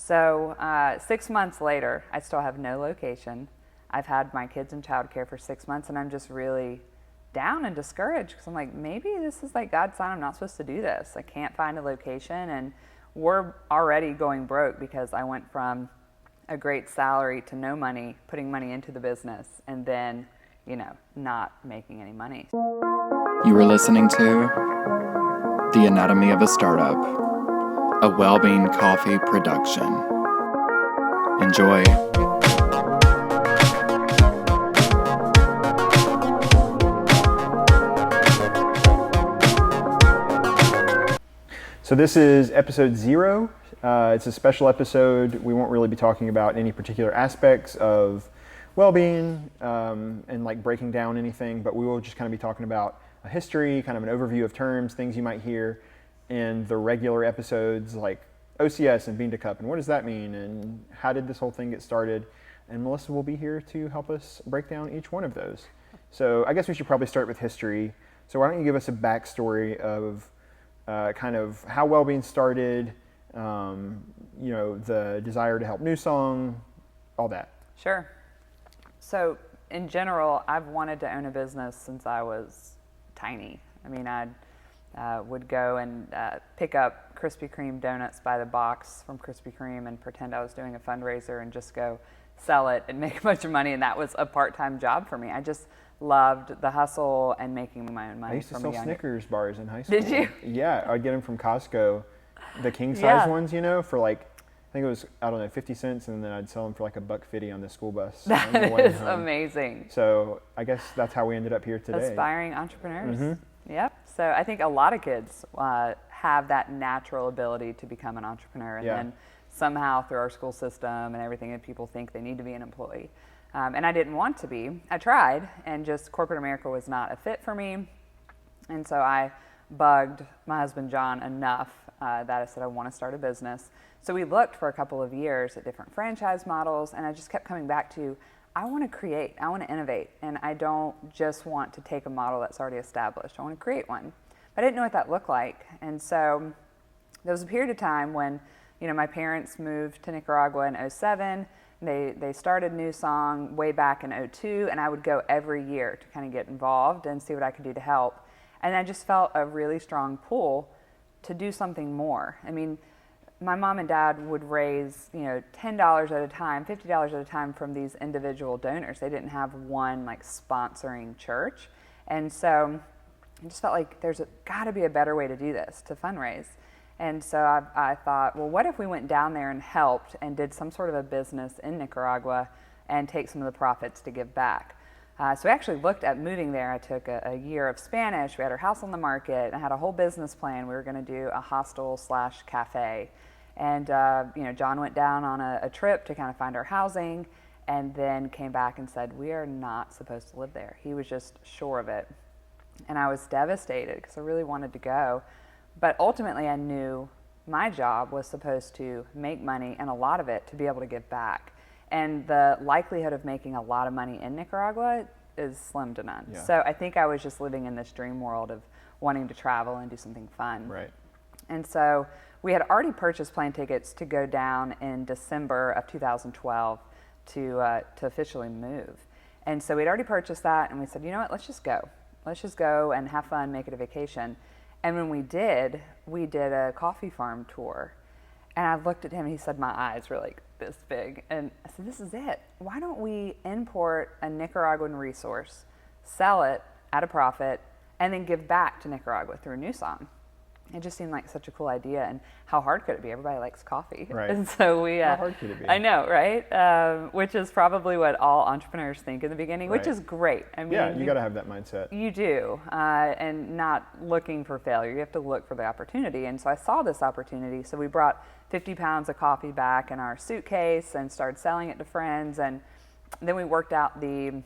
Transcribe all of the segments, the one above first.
So 6 months later, I still have no location. I've had my kids in childcare for 6 months, and I'm just really down and discouraged because I'm like, maybe this is like God's sign I'm not supposed to do this. I can't find a location, and we're already going broke because I went from a great salary to no money, putting money into the business, and then, not making any money. You are listening to The Anatomy of a Startup, a Well-Being Coffee production. Enjoy. So this is episode 0. It's a special episode. We won't really be talking about any particular aspects of well-being and like breaking down anything, but we will just kind of be talking about a history, kind of an overview of terms, things you might hear in the regular episodes like OCS and bean to cup, and what does that mean, and how did this whole thing get started? And Melissa will be here to help us break down each one of those. So I guess we should probably start with history. So why don't you give us a backstory of kind of how well-being started, the desire to help New Song, all that. Sure. So in general, I've wanted to own a business since I was tiny. I mean, I would go and pick up Krispy Kreme donuts by the box from Krispy Kreme and pretend I was doing a fundraiser and just go sell it and make a bunch of money. And that was a part-time job for me. I just loved the hustle and making my own money. I used to from sell a young Snickers bars in high school. Did you? Yeah, I'd get them from Costco, the king size Yeah. ones, for like, I think it was, 50 cents, and then I'd sell them for like $1.50 on the school bus. on the That way is home. amazing. So I guess that's how we ended up here today. Aspiring entrepreneurs. Mm-hmm. Yep. So I think a lot of kids have that natural ability to become an entrepreneur, and then somehow through our school system and everything, people think they need to be an employee. And I didn't want to be. I tried, and just corporate America was not a fit for me. And so I bugged my husband, John, enough that I said, I want to start a business. So we looked for a couple of years at different franchise models, and I just kept coming back to, I want to create, I want to innovate, and I don't just want to take a model that's already established. I want to create one. But I didn't know what that looked like. And so there was a period of time when, my parents moved to Nicaragua in 2007. They started New Song way back in 2002, and I would go every year to kind of get involved and see what I could do to help. And I just felt a really strong pull to do something more. I mean, my mom and dad would raise, $10 at a time, $50 at a time from these individual donors. They didn't have one like sponsoring church. And so I just felt like there's got to be a better way to do this, to fundraise. And so I thought, well, what if we went down there and helped and did some sort of a business in Nicaragua and take some of the profits to give back? So we actually looked at moving there. I took a year of Spanish. We had our house on the market. I had a whole business plan. We were going to do a hostel/cafe. And, John went down on a trip to kind of find our housing, and then came back and said, we are not supposed to live there. He was just sure of it. And I was devastated because I really wanted to go. But ultimately, I knew my job was supposed to make money, and a lot of it to be able to give back. And the likelihood of making a lot of money in Nicaragua is slim to none. Yeah. So I think I was just living in this dream world of wanting to travel and do something fun. Right. And so we had already purchased plane tickets to go down in December of 2012 to officially move. And so we'd already purchased that, and we said, you know what, let's just go. Let's just go and have fun, make it a vacation. And when we did a coffee farm tour. And I looked at him, and he said, my eyes were like this big. And I said, this is it. Why don't we import a Nicaraguan resource, sell it at a profit, and then give back to Nicaragua through New Song? It just seemed like such a cool idea, and how hard could it be? Everybody likes coffee. Right. And so we... how hard could it be? I know, right? Which is probably what all entrepreneurs think in the beginning, right. Which is great. I mean, yeah, you got to have that mindset. You do, and not looking for failure. You have to look for the opportunity. And so I saw this opportunity, so we brought 50 pounds of coffee back in our suitcase and started selling it to friends, and then we worked out the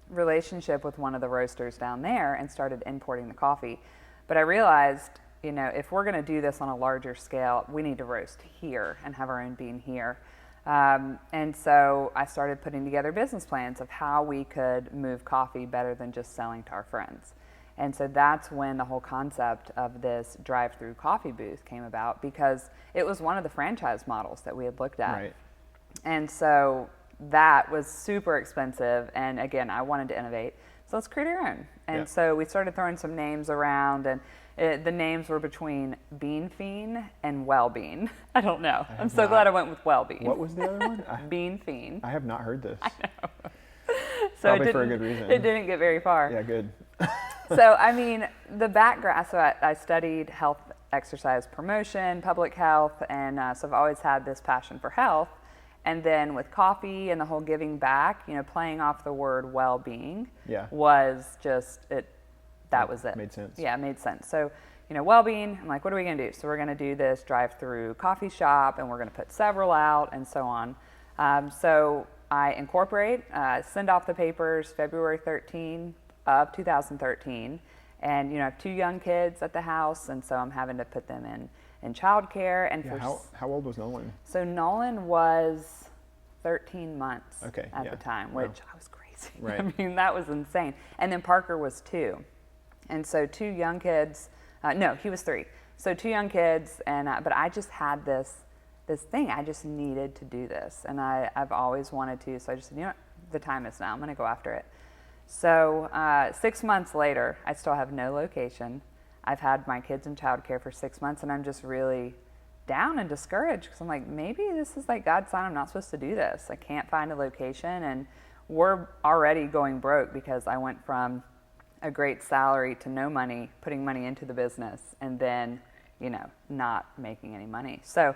relationship with one of the roasters down there and started importing the coffee. But I realized, if we're going to do this on a larger scale, we need to roast here and have our own bean here. And so I started putting together business plans of how we could move coffee better than just selling to our friends. And so that's when the whole concept of this drive-through coffee booth came about, because it was one of the franchise models that we had looked at. Right. And so that was super expensive. And again, I wanted to innovate. So let's create our own. And so we started throwing some names around, and the names were between Bean Fiend and Well Bean. I don't know. I'm so glad I went with Well Bean. What was the other one? Bean Fiend. I have not heard this. I know. So probably for a good reason. It didn't get very far. Yeah, good. So, I mean, the background, so I studied health, exercise promotion, public health, and so I've always had this passion for health. And then with coffee and the whole giving back, you know, playing off the word well-being was just, that was it. Made sense. Yeah, it made sense. So, you know, well-being, I'm like, what are we going to do? So we're going to do this drive-through coffee shop, and we're going to put several out, and so on. So I incorporate, send off the papers February 13 of 2013. And, you know, I have 2 young kids at the house, and so I'm having to put them in childcare. And how old was Nolan? So Nolan was 13 months at the time, which I was crazy. Right. I mean, that was insane. And then Parker was 2. And so 2 young kids, no, he was 3. So 2 young kids, and but I just had this thing. I just needed to do this, and I've always wanted to. So I just said, you know what, the time is now. I'm going to go after it. So 6 months later, I still have no location. I've had my kids in childcare for 6 months, and I'm just really down and discouraged, because I'm like, maybe this is like God's sign I'm not supposed to do this. I can't find a location, and we're already going broke because I went from a great salary to no money, putting money into the business, and then, you know, not making any money. So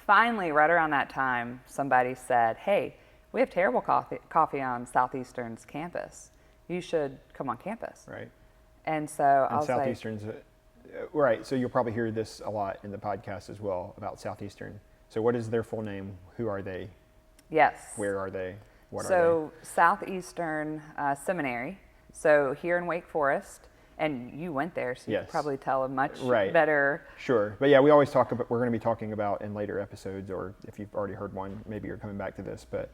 finally, right around that time, somebody said, hey, we have terrible coffee on Southeastern's campus. You should come on campus. Right. And so I was Southeastern's, right, so you'll probably hear this a lot in the podcast as well about Southeastern. So what is their full name? Who are they? Yes. Where are they? What are they? So Southeastern Seminary, so here in Wake Forest, and you went there, so you could probably tell a much better. Sure, but yeah, we always talk about, we're going to be talking about in later episodes, or if you've already heard one, maybe you're coming back to this, but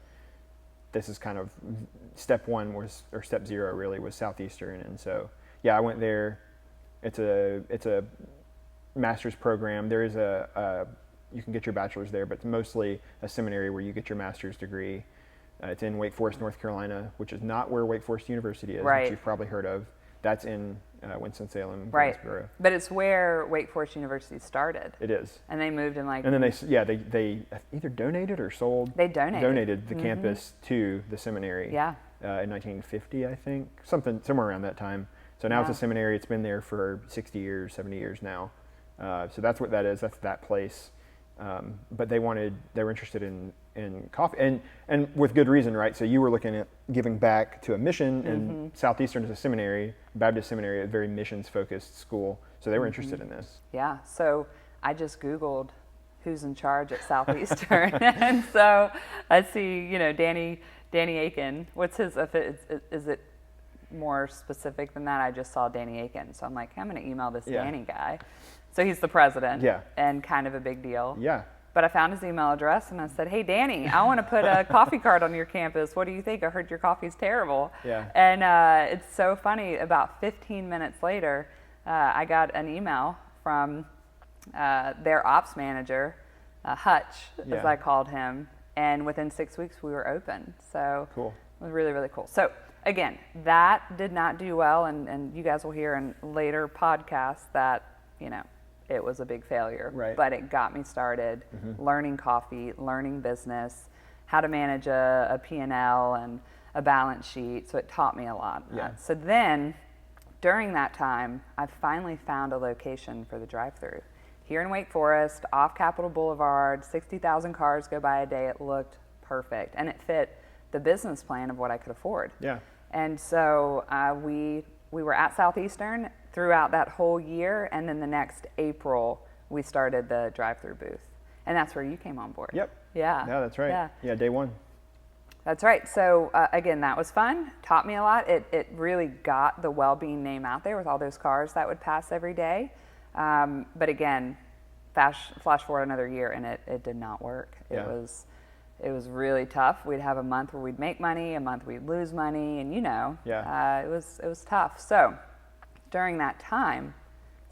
this is kind of step 1 was, or step 0 really, was Southeastern. And so, yeah, I went there. It's a master's program. There is you can get your bachelor's there, but it's mostly a seminary where you get your master's degree. It's in Wake Forest, North Carolina, which is not where Wake Forest University is, which you've probably heard of. That's in Winston-Salem, Greensboro. But it's where Wake Forest University started. It is. And they moved in like... And then they either donated or sold... They donated the campus to the seminary. Yeah. In 1950, I think. Somewhere around that time. So now it's a seminary. It's been there for 60 years, 70 years now. So that's what that is. That's that place. But they were interested in coffee, and with good reason, right? So you were looking at giving back to a mission, and Southeastern is a seminary, Baptist seminary, a very missions-focused school. So they were interested in this. Yeah. So I just Googled who's in charge at Southeastern, and so I see, you know, Danny Aiken. What's his? Is it more specific than that? I just saw Danny Aiken, so I'm like, I'm going to email this Danny guy. So he's the president, and kind of a big deal. Yeah. But I found his email address, and I said, hey, Danny, I want to put a coffee cart on your campus. What do you think? I heard your coffee's terrible. Yeah. And it's so funny. About 15 minutes later, I got an email from their ops manager, Hutch, as I called him. And within 6 weeks, we were open. So cool. It was really, really cool. So again, that did not do well. And you guys will hear in later podcasts that, you know, it was a big failure, but it got me started learning coffee, learning business, how to manage a P&L and a balance sheet. So it taught me a lot. So then during that time, I finally found a location for the drive-through here in Wake Forest, off Capitol Boulevard. 60,000 cars go by a day. It looked perfect, and it fit the business plan of what I could afford. Yeah. And so we were at Southeastern throughout that whole year, and then the next April we started the drive-through booth, and that's where you came on board. Yep. Yeah. Yeah, that's right. Yeah, day 1. That's right. So again, that was fun. Taught me a lot. It really got the well-being name out there with all those cars that would pass every day. But again, flash forward another year, and it did not work. It was really tough. We'd have a month where we'd make money, a month we'd lose money, and it was tough. So during that time,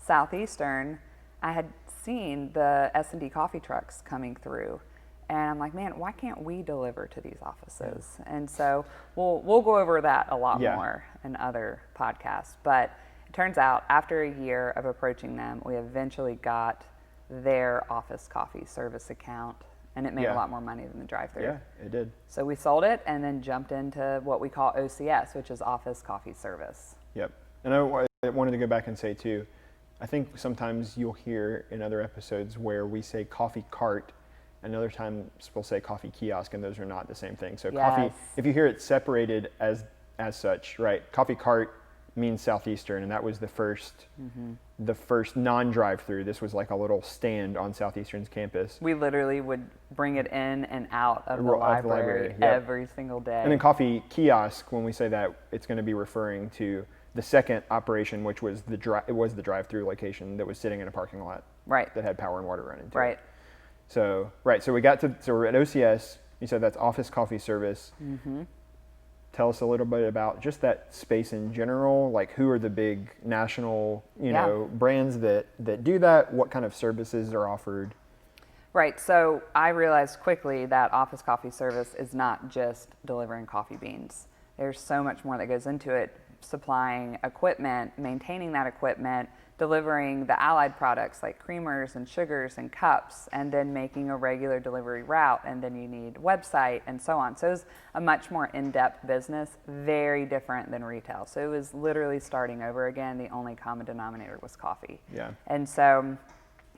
Southeastern, I had seen the S&D coffee trucks coming through. And I'm like, man, why can't we deliver to these offices? And so we'll go over that a lot more in other podcasts. But it turns out after a year of approaching them, we eventually got their office coffee service account, and it made a lot more money than the drive-thru. Yeah, it did. So we sold it and then jumped into what we call OCS, which is Office Coffee Service. Yep. And I wanted to go back and say too, I think sometimes you'll hear in other episodes where we say coffee cart, another time we'll say coffee kiosk, and those are not the same thing. So coffee, if you hear it separated as such, right? Coffee cart means Southeastern, and that was the first non-drive-through. This was like a little stand on Southeastern's campus. We literally would bring it in and out of the library every single day. And then coffee kiosk, when we say that, it's going to be referring to the second operation, which was the drive-through location that was sitting in a parking lot, right? That had power and water running to right. it. So we're at OCS. You said that's Office Coffee Service. Mm-hmm. Tell us a little bit about just that space in general. Like, who are the big national, brands that do that? What kind of services are offered? Right. So I realized quickly that Office Coffee Service is not just delivering coffee beans. There's so much more that goes into it. Supplying equipment, maintaining that equipment, delivering the allied products like creamers and sugars and cups, and then making a regular delivery route, and then you need website and so on. So it was a much more in-depth business, very different than retail. So it was literally starting over again. The only common denominator was coffee. Yeah. And so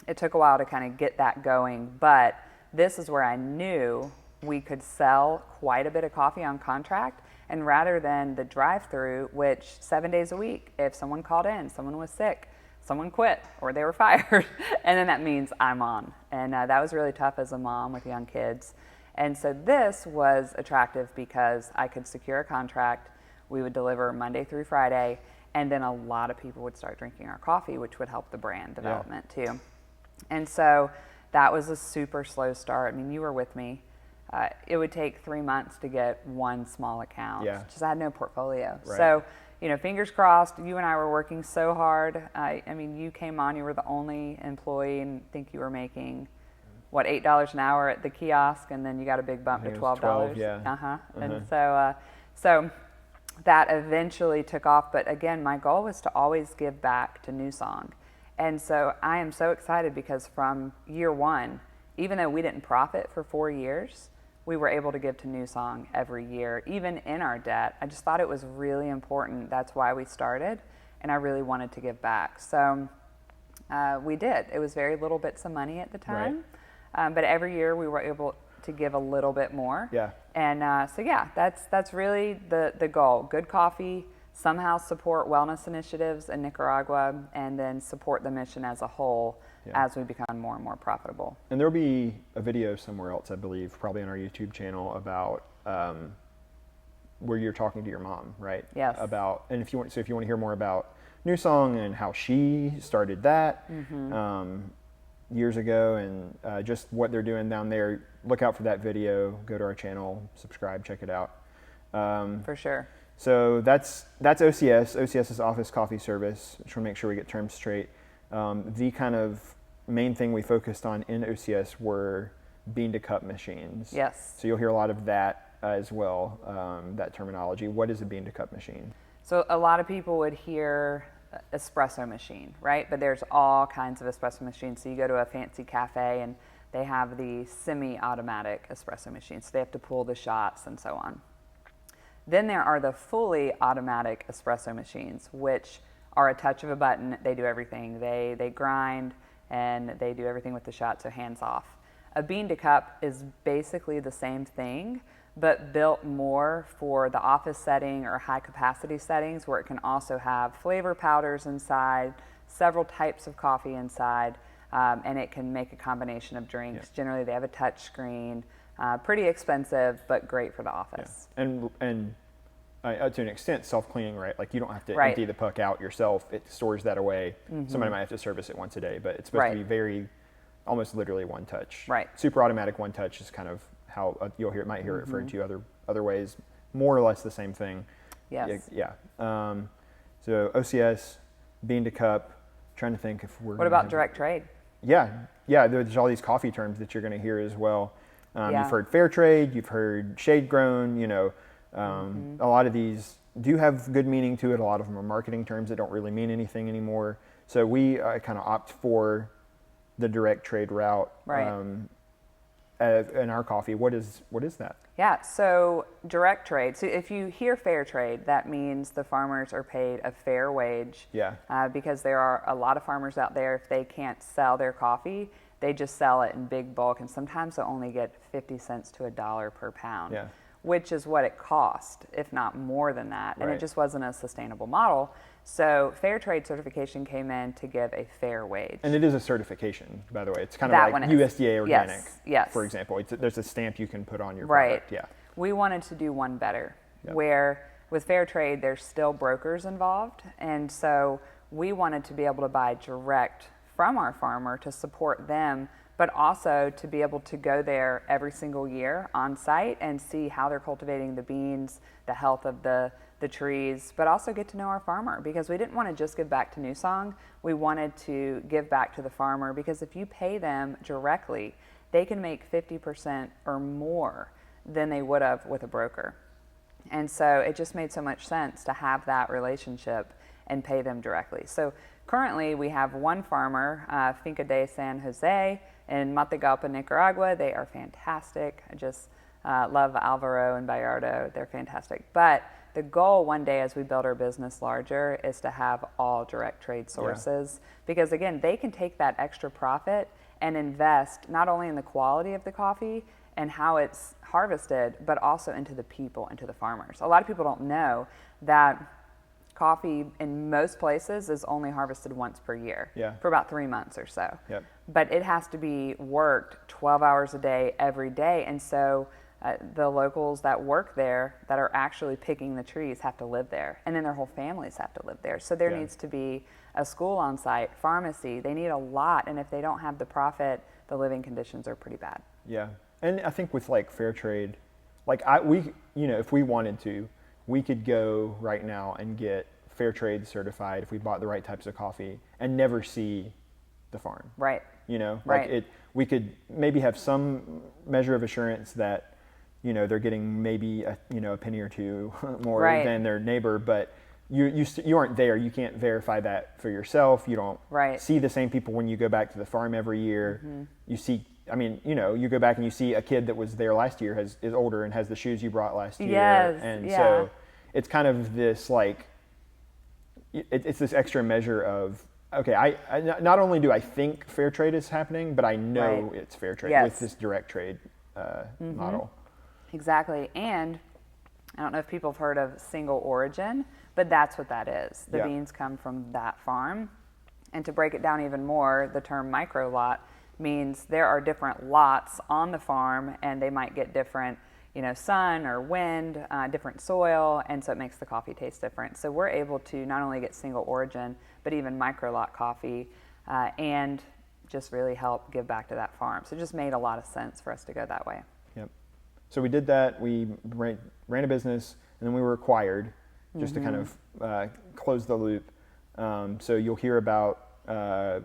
it took a while to kind of get that going, but this is where I knew we could sell quite a bit of coffee on contract. And rather than the drive-through, which 7 days a week, if someone called in, someone was sick, someone quit, or they were fired, and then that means I'm on. And that was really tough as a mom with young kids. And so this was attractive because I could secure a contract. We would deliver Monday through Friday, and then a lot of people would start drinking our coffee, which would help the brand development too. And so that was a super slow start. I mean, you were with me. It would take 3 months to get one small account. Yeah. Just I had no portfolio. Right. So, fingers crossed, you and I were working so hard. I mean, you came on, you were the only employee, and I think you were making, $8 an hour at the kiosk, and then you got a big bump to $12. 12, yeah. And so that eventually took off. But again, my goal was to always give back to New Song. And so I am so excited because from year one, even though we didn't profit for 4 years, we were able to give to New Song every year, even in our debt. I just thought it was really important. That's why we started, and I really wanted to give back. So we did. It was very little bits of money at the time, but every year we were able to give a little bit more. Yeah. And that's really the goal. Good coffee, somehow support wellness initiatives in Nicaragua, and then support the mission as a whole. Yeah. As we become more and more profitable. And there'll be a video somewhere else, I believe, probably on our YouTube channel about where you're talking to your mom, right? Yes. And if you want to hear more about New Song and how she started that years ago, and just what they're doing down there, look out for that video. Go to our channel, subscribe, check it out. For sure. So that's OCS. OCS is Office Coffee Service. Just want to make sure we get terms straight. The kind of main thing we focused on in OCS were bean-to-cup machines. Yes. So you'll hear a lot of that as well, that terminology. What is a bean-to-cup machine? So a lot of people would hear espresso machine, right? But there's all kinds of espresso machines. So you go to a fancy cafe and they have the semi-automatic espresso machines. So they have to pull the shots and so on. Then there are the fully automatic espresso machines, which are a touch of a button. They do everything. They grind and they do everything with the shot, so hands off. A bean to cup is basically the same thing, but built more for the office setting or high capacity settings, where it can also have flavor powders inside, several types of coffee inside, and it can make a combination of drinks. Yeah. Generally, they have a touch screen. Pretty expensive, but great for the office. Yeah. And to an extent, self-cleaning, right? Like you don't have to empty the puck out yourself. It stores that away. Mm-hmm. Somebody might have to service it once a day, but it's supposed to be almost literally one touch. Right. Super automatic one touch is kind of how might hear it referred to other ways. More or less the same thing. Yes. Yeah. So OCS, bean to cup. Trying to think if we're. What about direct trade? Yeah. There's all these coffee terms that you're going to hear as well. You've heard fair trade, you've heard shade grown. A lot of these do have good meaning to it. A lot of them are marketing terms that don't really mean anything anymore. So we kind of opt for the direct trade route. Right. In our coffee. What is that? Yeah, so direct trade. So if you hear fair trade, that means the farmers are paid a fair wage. Yeah. Because there are a lot of farmers out there, if they can't sell their coffee, they just sell it in big bulk, and sometimes they'll only get 50 cents to $1 per pound. Yeah. Which is what it cost, if not more than that. And Right. it just wasn't a sustainable model. So fair trade certification came in to give a fair wage. And it is a certification, by the way. It's kind That of one like is. USDA organic, Yes. for example. There's a stamp you can put on your Right. product. Yeah. We wanted to do one better, Yep. where with fair trade, there's still brokers involved. And so we wanted to be able to buy direct from our farmer to support them, but also to be able to go there every single year on site and see how they're cultivating the beans, the health of the trees, but also get to know our farmer, because we didn't want to just give back to Newsong. We wanted to give back to the farmer, because if you pay them directly, they can make 50% or more than they would have with a broker. And so it just made so much sense to have that relationship and pay them directly. So currently we have one farmer, Finca de San Jose in Matagalpa, Nicaragua. They are fantastic. I just love Alvaro and Bayardo. They're fantastic. But the goal one day as we build our business larger is to have all direct trade sources, because again, they can take that extra profit and invest not only in the quality of the coffee and how it's harvested, but also into the people, into the farmers. A lot of people don't know that coffee in most places is only harvested once per year, for about 3 months or so. Yep. But it has to be worked 12 hours a day, every day. And so the locals that work there that are actually picking the trees have to live there. And then their whole families have to live there. So there needs to be a school on site, pharmacy. They need a lot. And if they don't have the profit, the living conditions are pretty bad. Yeah. And I think with like fair trade, like if we wanted to, we could go right now and get fair trade certified if we bought the right types of coffee and never see the farm. Right. Like we could maybe have some measure of assurance that, they're getting maybe a penny or two more than their neighbor, but you aren't there. You can't verify that for yourself. You don't see the same people when you go back to the farm every year. Mm-hmm. You see, you go back and you see a kid that was there last year is older and has the shoes you brought last year. Yes, and so it's kind of this like, it's this extra measure of, okay, I not only do I think fair trade is happening, but I know it's fair trade with this direct trade model. Exactly. And I don't know if people have heard of single origin, but that's what that is. The beans come from that farm. And to break it down even more, the term micro lot means there are different lots on the farm, and they might get different, sun or wind, different soil, and so it makes the coffee taste different. So we're able to not only get single origin, but even micro lot coffee, and just really help give back to that farm. So it just made a lot of sense for us to go that way. Yep. So we did that. We ran a business, and then we were acquired, just to kind of close the loop. So you'll hear about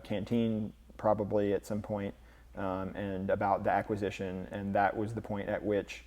Canteen probably at some point, and about the acquisition, and that was the point at which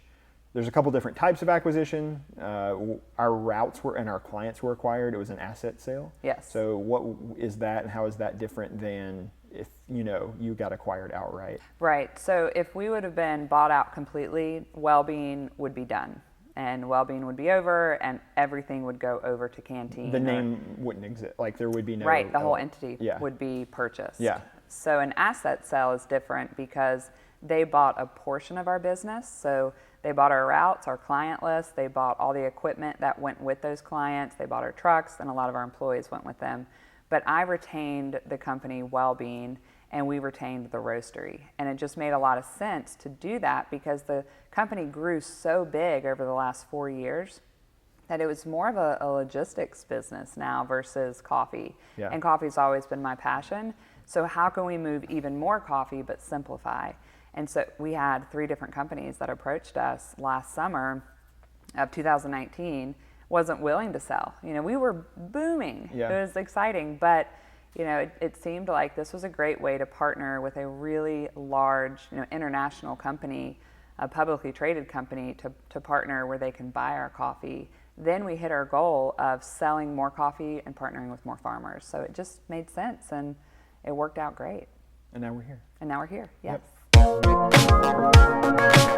there's a couple different types of acquisition. Our routes were and our clients were acquired. It was an asset sale. Yes. So what is that, and how is that different than if you got acquired outright? Right. So if we would have been bought out completely, Wellbeing would be done, and Wellbeing would be over, and everything would go over to Canteen. The name wouldn't exist. Like there would be no. Right. The whole entity would be purchased. Yeah. So an asset sale is different because they bought a portion of our business. So they bought our routes, our client list. They bought all the equipment that went with those clients. They bought our trucks, and a lot of our employees went with them. But I retained the company Wellbeing, and we retained the roastery. And it just made a lot of sense to do that because the company grew so big over the last 4 years that it was more of a logistics business now versus coffee. Yeah. And coffee's always been my passion. So how can we move even more coffee but simplify? And so we had 3 different companies that approached us last summer of 2019. wasn't willing to sell. You know, we were booming. Yeah. It was exciting, but you know, it seemed like this was a great way to partner with a really large, you know, international company, a publicly traded company, to partner where they can buy our coffee. Then we hit our goal of selling more coffee and partnering with more farmers. So it just made sense, and it worked out great. And now we're here. And now we're here, yes. Yep.